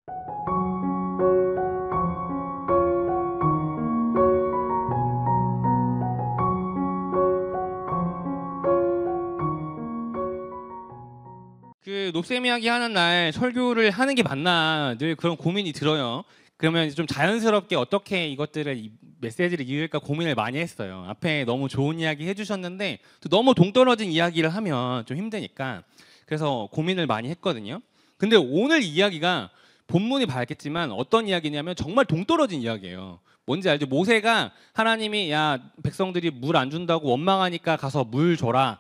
그 녹색 이야기 하는 날 설교를 하는 게 맞나 늘 그런 고민이 들어요. 그러면 좀 자연스럽게 어떻게 이것들을 이 메시지를 이을까 고민을 많이 했어요. 앞에 너무 좋은 이야기 해주셨는데 또 너무 동떨어진 이야기를 하면 좀 힘드니까 그래서 고민을 많이 했거든요. 근데 오늘 이야기가 본문이 밝겠지만 어떤 이야기냐면 정말 동떨어진 이야기예요. 뭔지 알죠? 모세가 하나님이 야 백성들이 물 안 준다고 원망하니까 가서 물 줘라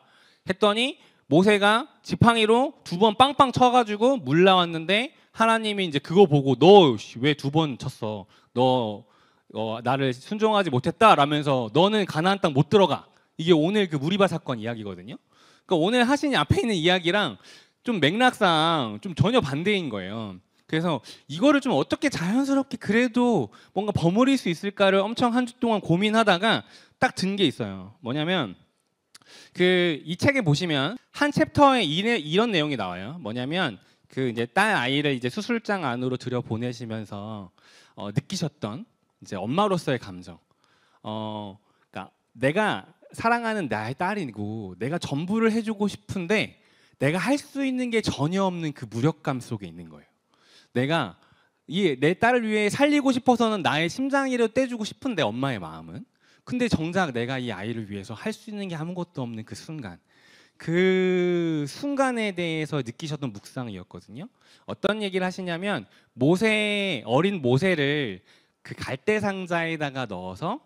했더니 모세가 지팡이로 2번 빵빵 쳐가지고 물 나왔는데 하나님이 이제 그거 보고 너 왜 2번 쳤어? 너 나를 순종하지 못했다 라면서 너는 가나안 땅 못 들어가. 이게 오늘 그 무리바 사건 이야기거든요. 그러니까 오늘 하신 앞에 있는 이야기랑 좀 맥락상 좀 전혀 반대인 거예요. 그래서 이거를 좀 어떻게 자연스럽게 그래도 뭔가 버무릴 수 있을까를 엄청 한 주 동안 고민하다가 딱 든 게 있어요. 뭐냐면 그 이 책에 보시면 한 챕터에 이런 내용이 나와요. 뭐냐면 그 이제 딸 아이를 이제 수술장 안으로 들여 보내시면서 느끼셨던 이제 엄마로서의 감정. 그러니까 내가 사랑하는 나의 딸이고 내가 전부를 해주고 싶은데 내가 할 수 있는 게 전혀 없는 그 무력감 속에 있는 거예요. 내가 내 딸을 위해 살리고 싶어서는 나의 심장이라도 떼주고 싶은데 엄마의 마음은 근데 정작 내가 이 아이를 위해서 할 수 있는 게 아무것도 없는 그 순간에 대해서 느끼셨던 묵상이었거든요. 어떤 얘기를 하시냐면 어린 모세를 그 갈대 상자에다가 넣어서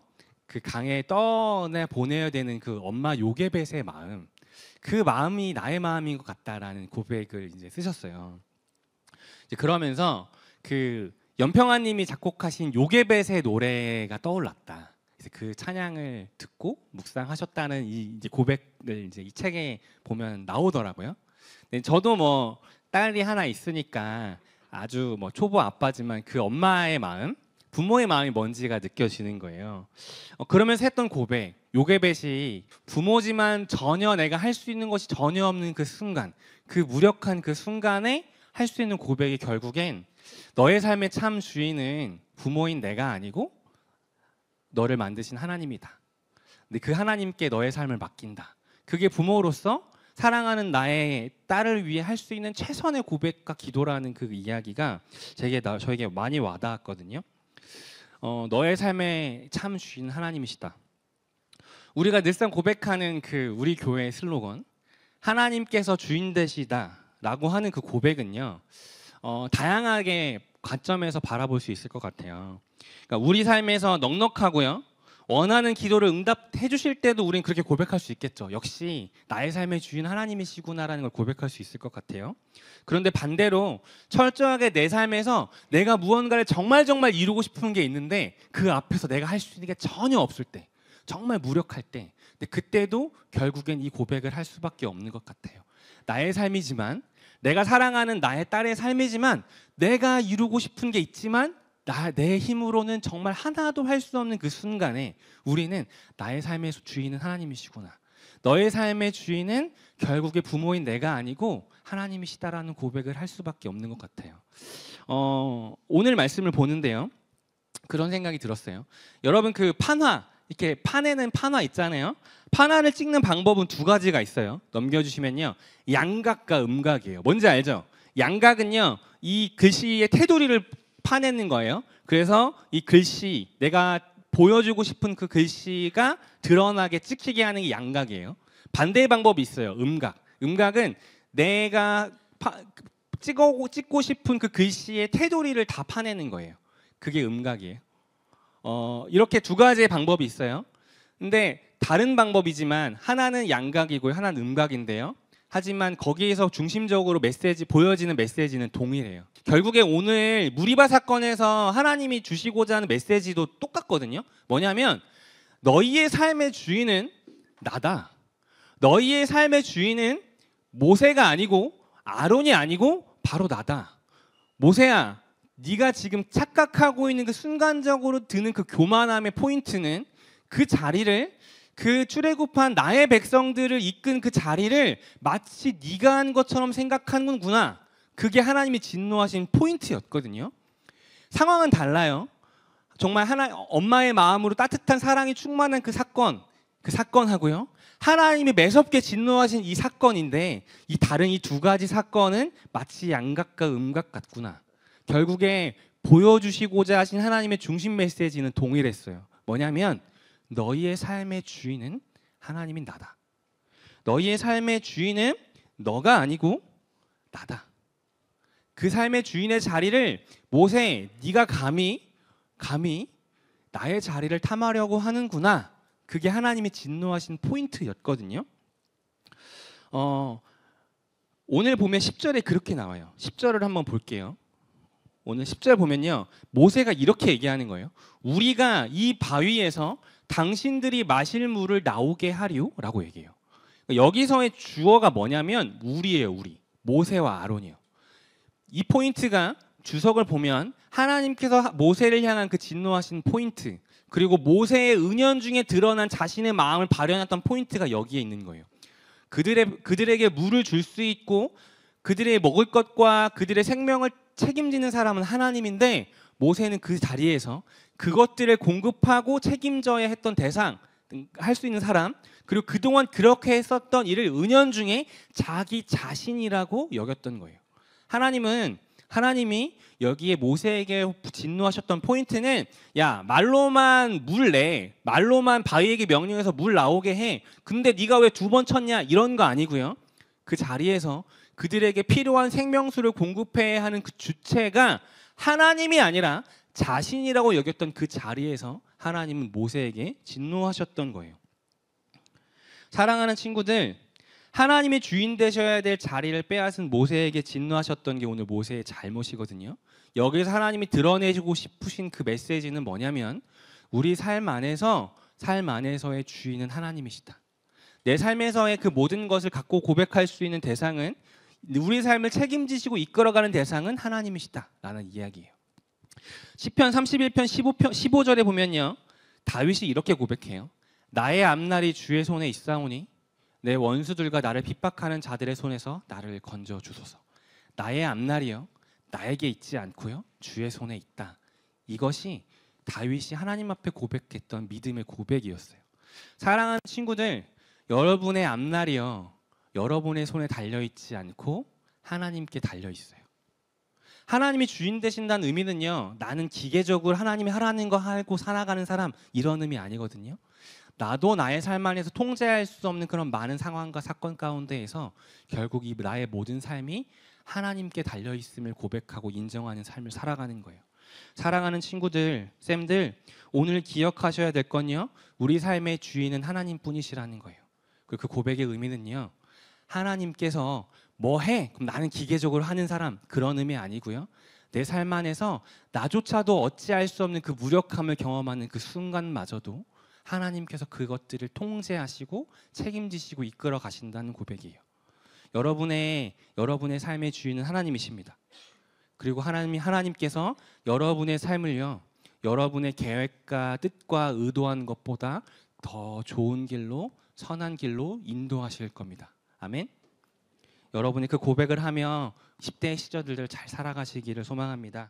그 강에 떠내 보내야 되는 그 엄마 요게벳의 마음, 그 마음이 나의 마음인 것 같다라는 고백을 이제 쓰셨어요. 이제 그러면서 그 연평아님이 작곡하신 요게벳의 노래가 떠올랐다. 그래서 그 찬양을 듣고 묵상하셨다는 이제 고백을 이제 이 책에 보면 나오더라고요. 근데 저도 뭐 딸이 하나 있으니까 아주 뭐 초보 아빠지만 그 엄마의 마음, 부모의 마음이 뭔지가 느껴지는 거예요. 그러면서 했던 고백, 요게벳이 부모지만 전혀 내가 할 수 있는 것이 전혀 없는 그 순간, 그 무력한 그 순간에 할 수 있는 고백이 결국엔 너의 삶의 참 주인은 부모인 내가 아니고 너를 만드신 하나님이다. 근데 그 하나님께 너의 삶을 맡긴다. 그게 부모로서 사랑하는 나의 딸을 위해 할 수 있는 최선의 고백과 기도라는 그 이야기가 저에게 많이 와닿았거든요. 너의 삶의 참 주인 하나님이시다. 우리가 늘상 고백하는 그 우리 교회의 슬로건 하나님께서 주인 되시다라고 하는 그 고백은요. 다양하게 관점에서 바라볼 수 있을 것 같아요. 그러니까 우리 삶에서 넉넉하고요. 원하는 기도를 응답해 주실 때도 우린 그렇게 고백할 수 있겠죠. 역시 나의 삶의 주인 하나님이시구나라는 걸 고백할 수 있을 것 같아요. 그런데 반대로 철저하게 내 삶에서 내가 무언가를 정말 이루고 싶은 게 있는데 그 앞에서 내가 할 수 있는 게 전혀 없을 때, 정말 무력할 때, 근데 그때도 결국엔 이 고백을 할 수밖에 없는 것 같아요. 나의 삶이지만, 내가 사랑하는 나의 딸의 삶이지만, 내가 이루고 싶은 게 있지만 내 힘으로는 정말 하나도 할 수 없는 그 순간에 우리는 나의 삶의 주인은 하나님이시구나. 너의 삶의 주인은 결국에 부모인 내가 아니고 하나님이시다라는 고백을 할 수밖에 없는 것 같아요. 오늘 말씀을 보는데요. 그런 생각이 들었어요. 여러분 그 판화, 이렇게 판에는 판화 있잖아요. 판화를 찍는 방법은 2가지가 있어요. 넘겨주시면요. 양각과 음각이에요. 뭔지 알죠? 양각은요. 이 글씨의 테두리를 파내는 거예요. 그래서 이 글씨, 내가 보여주고 싶은 그 글씨가 드러나게 찍히게 하는 게 양각이에요. 반대의 방법이 있어요. 음각. 음각은 내가 찍고 싶은 그 글씨의 테두리를 다 파내는 거예요. 그게 음각이에요. 이렇게 2가지의 방법이 있어요. 근데 다른 방법이지만 하나는 양각이고 하나는 음각인데요. 하지만 거기에서 중심적으로 보여지는 메시지는 동일해요. 결국에 오늘 무리바 사건에서 하나님이 주시고자 하는 메시지도 똑같거든요. 뭐냐면 너희의 삶의 주인은 나다. 너희의 삶의 주인은 모세가 아니고 아론이 아니고 바로 나다. 모세야, 네가 지금 착각하고 있는 그 순간적으로 드는 그 교만함의 포인트는 그 자리를 그 출애굽한 나의 백성들을 이끈 그 자리를 마치 네가 한 것처럼 생각하는구나. 그게 하나님이 진노하신 포인트였거든요. 상황은 달라요. 정말 엄마의 마음으로 따뜻한 사랑이 충만한 그 사건하고요. 하나님이 매섭게 진노하신 이 사건인데 이 다른 이 두 가지 사건은 마치 양각과 음각 같구나. 결국에 보여주시고자 하신 하나님의 중심 메시지는 동일했어요. 뭐냐면 너희의 삶의 주인은 하나님인 나다. 너희의 삶의 주인은 너가 아니고 나다. 그 삶의 주인의 자리를 모세, 네가 감히 나의 자리를 탐하려고 하는구나. 그게 하나님이 진노하신 포인트였거든요. 오늘 보면 10절에 그렇게 나와요. 10절을 한번 볼게요. 오늘 10절 보면요. 모세가 이렇게 얘기하는 거예요. 우리가 이 바위에서 당신들이 마실 물을 나오게 하리요? 라고 얘기해요. 여기서의 주어가 뭐냐면 우리예요. 우리. 모세와 아론이요. 이 포인트가 주석을 보면 하나님께서 모세를 향한 그 진노하신 포인트, 그리고 모세의 은연 중에 드러난 자신의 마음을 발현했던 포인트가 여기에 있는 거예요. 그들에게 물을 줄 수 있고 그들의 먹을 것과 그들의 생명을 책임지는 사람은 하나님인데 모세는 그 자리에서 그것들을 공급하고 책임져야 했던 대상, 할 수 있는 사람, 그리고 그동안 그렇게 했었던 일을 은연중에 자기 자신이라고 여겼던 거예요. 하나님이 여기에 모세에게 진노하셨던 포인트는 야, 말로만 물 내, 말로만 바위에게 명령해서 물 나오게 해. 근데 네가 왜 두 번 쳤냐, 이런 거 아니고요. 그 자리에서 그들에게 필요한 생명수를 공급해야 하는 그 주체가 하나님이 아니라 자신이라고 여겼던 그 자리에서 하나님은 모세에게 진노하셨던 거예요. 사랑하는 친구들, 하나님이 주인 되셔야 될 자리를 빼앗은 모세에게 진노하셨던 게 오늘 모세의 잘못이거든요. 여기서 하나님이 드러내시고 싶으신 그 메시지는 뭐냐면 우리 삶 안에서의 주인은 하나님이시다. 내 삶에서의 그 모든 것을 갖고 고백할 수 있는 대상은, 우리 삶을 책임지시고 이끌어가는 대상은 하나님이시다 라는 이야기예요. 시편 31편 15절에 보면요, 다윗이 이렇게 고백해요. 나의 앞날이 주의 손에 있사오니 내 원수들과 나를 핍박하는 자들의 손에서 나를 건져 주소서. 나의 앞날이요, 나에게 있지 않고요, 주의 손에 있다. 이것이 다윗이 하나님 앞에 고백했던 믿음의 고백이었어요. 사랑하는 친구들, 여러분의 앞날이요, 여러분의 손에 달려있지 않고 하나님께 달려있어요. 하나님이 주인 되신다는 의미는요, 나는 기계적으로 하나님이 하라는 거 하고 살아가는 사람, 이런 의미 아니거든요. 나도 나의 삶 안에서 통제할 수 없는 그런 많은 상황과 사건 가운데에서 결국 이 나의 모든 삶이 하나님께 달려있음을 고백하고 인정하는 삶을 살아가는 거예요. 사랑하는 친구들, 쌤들, 오늘 기억하셔야 될 건요, 우리 삶의 주인은 하나님뿐이시라는 거예요. 그리고 그 고백의 의미는요, 하나님께서 뭐 해? 그럼 나는 기계적으로 하는 사람, 그런 의미 아니고요. 내 삶 안에서 나조차도 어찌할 수 없는 그 무력함을 경험하는 그 순간마저도 하나님께서 그것들을 통제하시고 책임지시고 이끌어 가신다는 고백이에요. 여러분의 삶의 주인은 하나님이십니다. 그리고 하나님께서 여러분의 삶을요, 여러분의 계획과 뜻과 의도한 것보다 더 좋은 길로, 선한 길로 인도하실 겁니다. 아멘. 여러분이 그 고백을 하며 10대 시절들을 잘 살아가시기를 소망합니다.